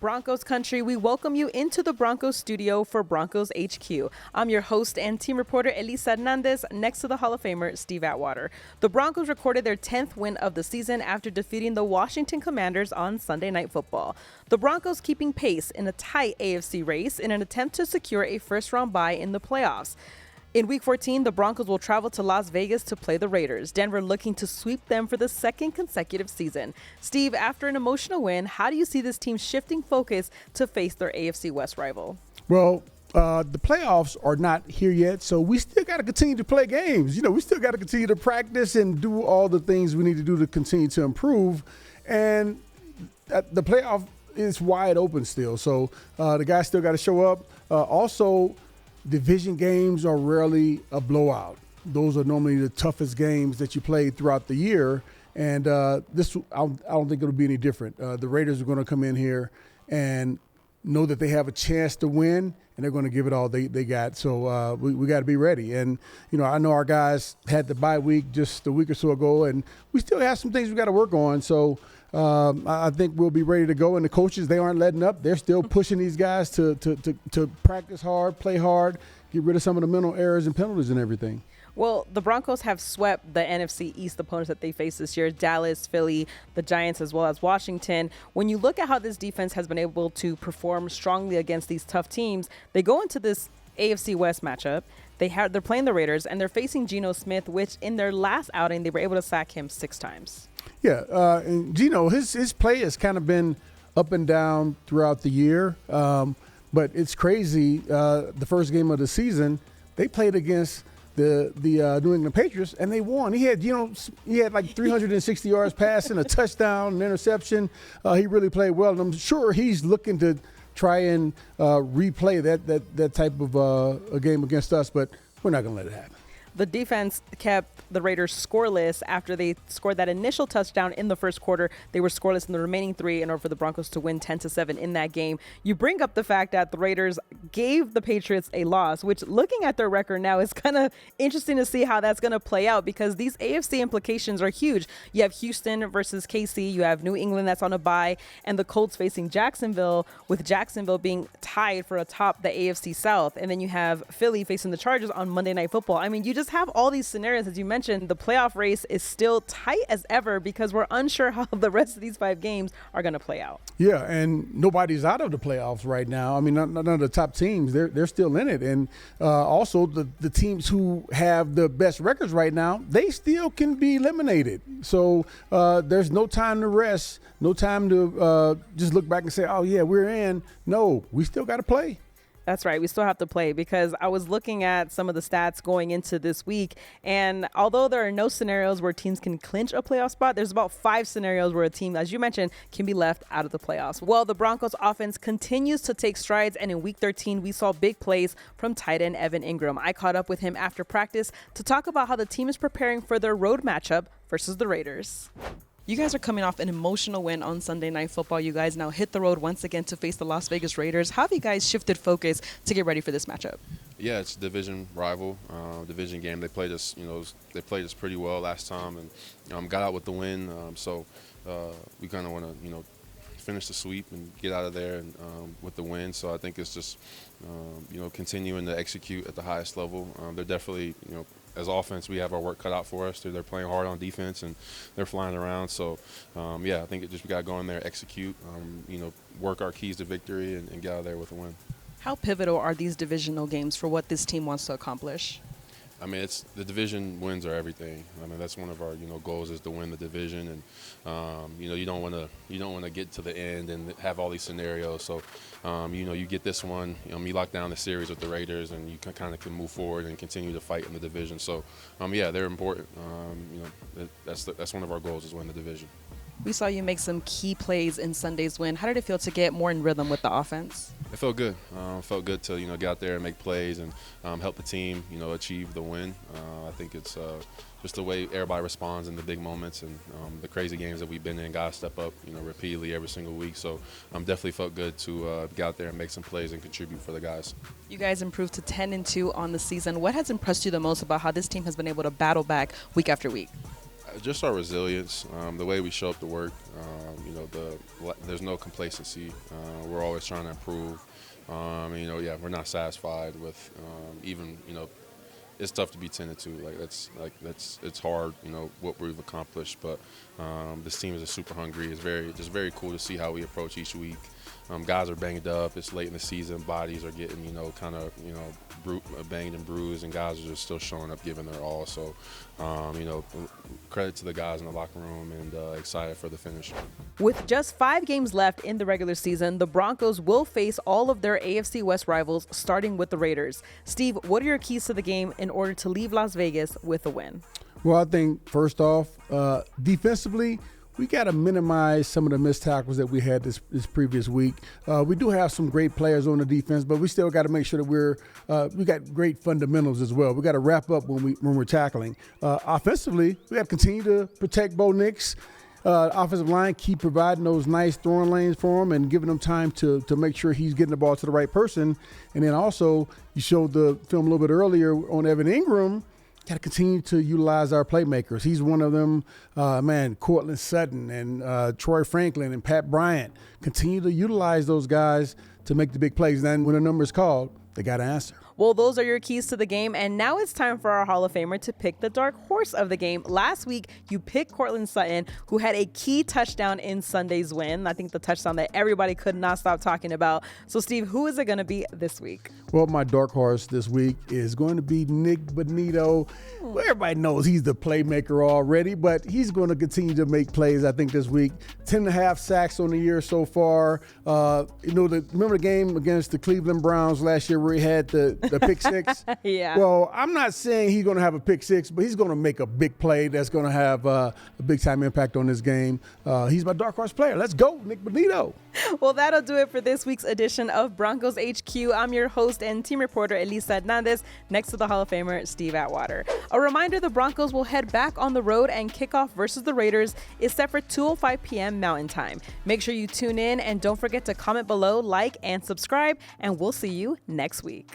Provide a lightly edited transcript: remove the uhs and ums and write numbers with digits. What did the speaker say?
Broncos country, we welcome you into the Broncos studio for Broncos HQ. I'm your host and team reporter, Elisa Hernandez, next to the Hall of Famer, Steve Atwater. The Broncos recorded their 10th win of the season after defeating the Washington Commanders on Sunday Night Football. The Broncos keeping pace in a tight AFC race in an attempt to secure a first-round bye in the playoffs. In Week 14, the Broncos will travel to Las Vegas to play the Raiders. Denver looking to sweep them for the second consecutive season. Steve, after an emotional win, how do you see this team shifting focus to face their AFC West rival? Well, the playoffs are not here yet, so we still got to continue to play games. You know, we still got to continue to practice and do all the things we need to do to continue to improve. And the playoff is wide open still, so the guys still got to show up. Also, division games are rarely a blowout. Those are normally the toughest games that you play throughout the year, and I don't think it'll be any different. The Raiders are going to come in here and know that they have a chance to win, and they're going to give it all they got. So we got to be ready. And, you know, I know our guys had the bye week just a week or so ago, and we still have some things we got to work on. So I think we'll be ready to go. And the coaches, they aren't letting up. They're still pushing these guys to practice hard, play hard, get rid of some of the mental errors and penalties and everything. Well, the Broncos have swept the NFC East opponents that they faced this year, Dallas, Philly, the Giants, as well as Washington. When you look at how this defense has been able to perform strongly against these tough teams, they go into this AFC West matchup. They're playing the Raiders, and they're facing Geno Smith, which in their last outing, they were able to sack him 6 times. Yeah, and Geno, his play has kind of been up and down throughout the year. But it's crazy. The first game of the season, they played against the New England Patriots, and they won. He had like 360 yards passing, a touchdown, an interception. He really played well, and I'm sure he's looking to try and replay that type of a game against us, but we're not going to let it happen. The defense kept the Raiders scoreless after they scored that initial touchdown in the first quarter. They were scoreless in the remaining 3 in order for the Broncos to win 10-7 in that game. You bring up the fact that the Raiders gave the Patriots a loss, which looking at their record now is kind of interesting to see how that's going to play out because these AFC implications are huge. You have Houston versus KC. You have New England that's on a bye, and the Colts facing Jacksonville, with Jacksonville being tied for atop the AFC South. And then you have Philly facing the Chargers on Monday Night Football. I mean, you just have all these scenarios. As you mentioned, the playoff race is still tight as ever because we're unsure how the rest of these 5 games are going to play out. Yeah, and nobody's out of the playoffs right now. I mean, none of the top teams, they're still in it. And also the teams who have the best records right now, they still can be eliminated. So there's no time to rest, no time to just look back and say, oh, yeah, we're in. No, we still got to play. That's right. We still have to play because I was looking at some of the stats going into this week. And although there are no scenarios where teams can clinch a playoff spot, there's about 5 scenarios where a team, as you mentioned, can be left out of the playoffs. Well, the Broncos offense continues to take strides. And in week 13, we saw big plays from tight end Evan Ingram. I caught up with him after practice to talk about how the team is preparing for their road matchup versus the Raiders. You guys are coming off an emotional win on Sunday Night Football. You guys now hit the road once again to face the Las Vegas Raiders. How have you guys shifted focus to get ready for this matchup? Yeah, it's a division rival, division game. They played us, pretty well last time and got out with the win. So we kind of want to, finish the sweep and get out of there and with the win. So I think it's just, continuing to execute at the highest level. They're definitely, as offense, we have our work cut out for us. They're playing hard on defense, and they're flying around. So, I think we got to go in there, execute, work our keys to victory, and get out of there with a win. How pivotal are these divisional games for what this team wants to accomplish? I mean, it's the division wins are everything. I mean, that's one of our goals is to win the division, and you don't want to get to the end and have all these scenarios. So, you get this one, you lock down the series with the Raiders, and you kind of can move forward and continue to fight in the division. So, they're important. That's one of our goals is win the division. We saw you make some key plays in Sunday's win. How did it feel to get more in rhythm with the offense? It felt good. Felt good to get out there and make plays and help the team achieve the win. I think it's just the way everybody responds in the big moments and the crazy games that we've been in. Guys step up repeatedly every single week. So definitely felt good to get out there and make some plays and contribute for the guys. You guys improved to 10-2 on the season. What has impressed you the most about how this team has been able to battle back week after week? Just our resilience, the way we show up to work. There's no complacency. We're always trying to improve. We're not satisfied with even. It's tough to be 10-2. It's hard. What we've accomplished, but this team is super hungry. It's very cool to see how we approach each week. Guys are banged up. It's late in the season. Bodies are getting banged and bruised, and guys are just still showing up, giving their all. So, credit to the guys in the locker room, and excited for the finish. With just 5 games left in the regular season, the Broncos will face all of their AFC West rivals, starting with the Raiders. Steve, what are your keys to the game in order to leave Las Vegas with a win? Well, I think first off, defensively, we got to minimize some of the missed tackles that we had this previous week. We do have some great players on the defense, but we still got to make sure that we got great fundamentals as well. We got to wrap up when we're tackling. Offensively, we got to continue to protect Bo Nix. Offensive line, keep providing those nice throwing lanes for him and giving him time to make sure he's getting the ball to the right person. And then also, you showed the film a little bit earlier on Evan Ingram. Got to continue to utilize our playmakers. He's one of them, Cortland Sutton and Troy Franklin and Pat Bryant. Continue to utilize those guys to make the big plays. Then when a number is called, they got to answer. Well, those are your keys to the game, and now it's time for our Hall of Famer to pick the dark horse of the game. Last week, you picked Cortland Sutton, who had a key touchdown in Sunday's win. I think the touchdown that everybody could not stop talking about. So, Steve, who is it going to be this week? Well, my dark horse this week is going to be Nick Bonito. Well, everybody knows he's the playmaker already, but he's going to continue to make plays, I think, this week. 10.5 sacks on the year so far. Remember the game against the Cleveland Browns last year where he had the pick six? Yeah. Well, I'm not saying he's going to have a pick six, but he's going to make a big play that's going to have a big-time impact on this game. He's my dark horse player. Let's go, Nick Bonito. Well, that'll do it for this week's edition of Broncos HQ. I'm your host and team reporter, Elisa Hernandez, next to the Hall of Famer, Steve Atwater. A reminder, the Broncos will head back on the road, and kickoff versus the Raiders is set for 2:05 p.m. Mountain Time. Make sure you tune in, and don't forget to comment below, like, and subscribe, and we'll see you next week.